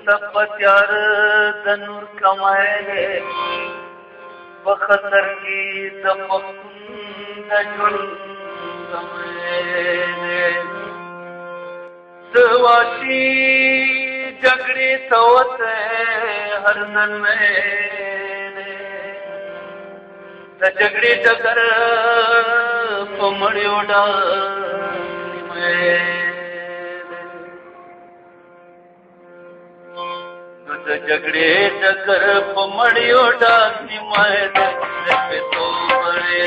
तपत्यार दनूर कमाए बखतर की दजुल दवासी जगड़ी तवत हरनन में जगड़ी जगर पमड़ियोड़ा जगड़े जगर पमड़ियो डाली माए दे तो बड़े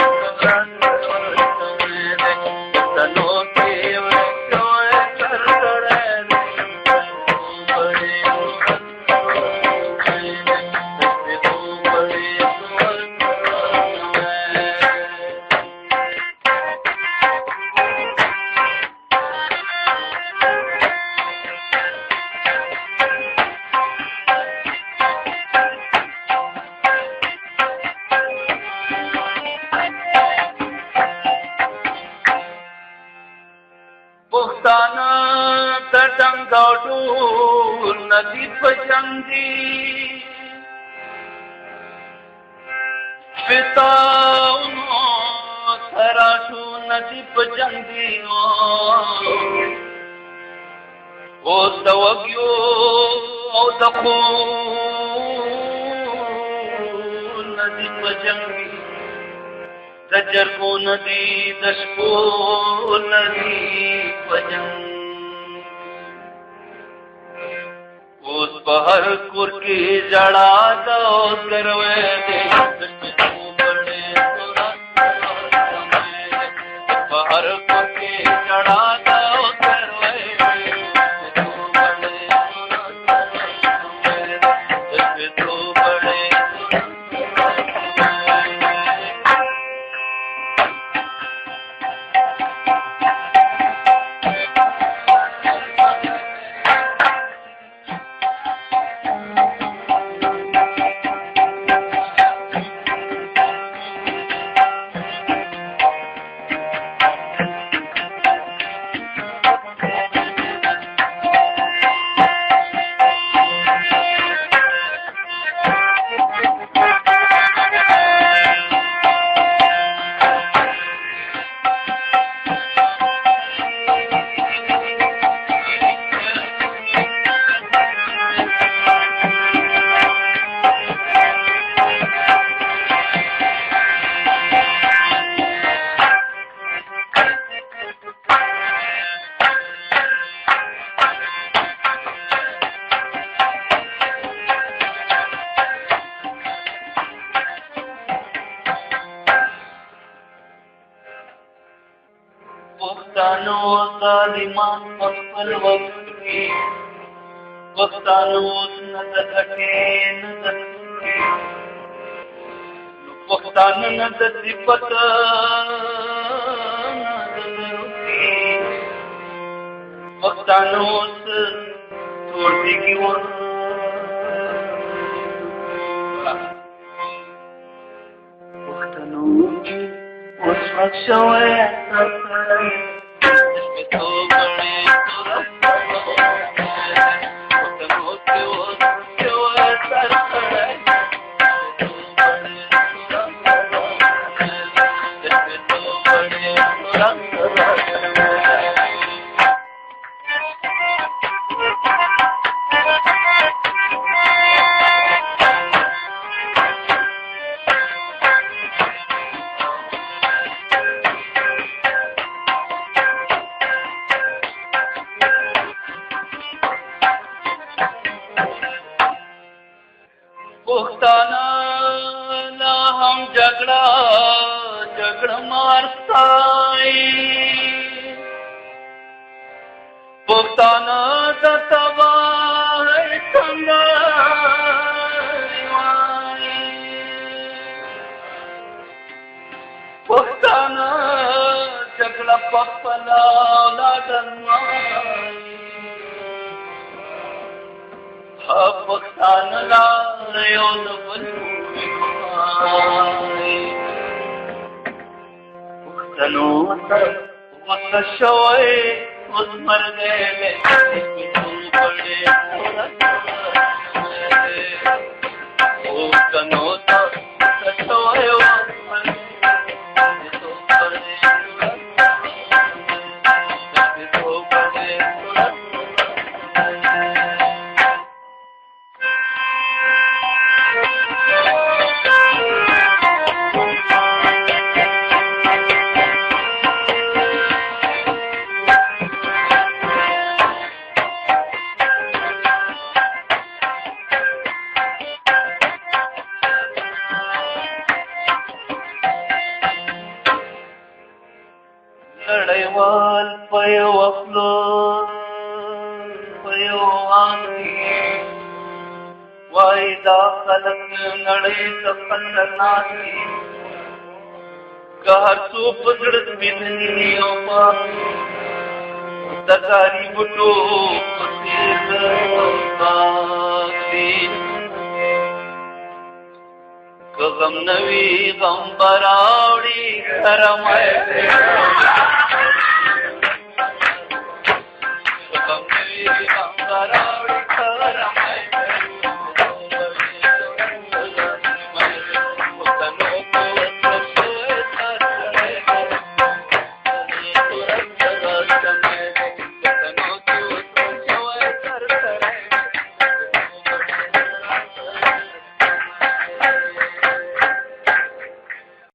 तनो के पुख्ताना तटंगाडू नदी पजंदी पिताउनो थराटू नदी पजंदी ओ तवग्यो ओ तको नदी पजंदी दजरको नदी दशको नदी पजंग उस पहर कुर्की जड़ा दो करवे दे बड़े पहर कुर्की जड़ा दो करवे वक्तानो तालिमान पल वक्ती वक्तानो नदकटे नदकटे वक्तान नदतिपत नदरुती वक्तानो तोड़ती की ओर वक्तानो उस वक्त तो बड़े पुख्ताना ना हम झगड़ा मारताई पुख्ताना तबाह पुख्ताना झगड़ा पपला पुख्तान लायो न पुख्तनो वक्त शोए उस मर गए बड़े پال پيو خپلو پيو آنکي وای دا خلق نړۍ ته خطرناک دي که هر څو په زړه سپینې او پاک د کاري بوټو په څېر پاک دي که غم نه وي غم به راوړي کرمای غم نه وي غم به راوړي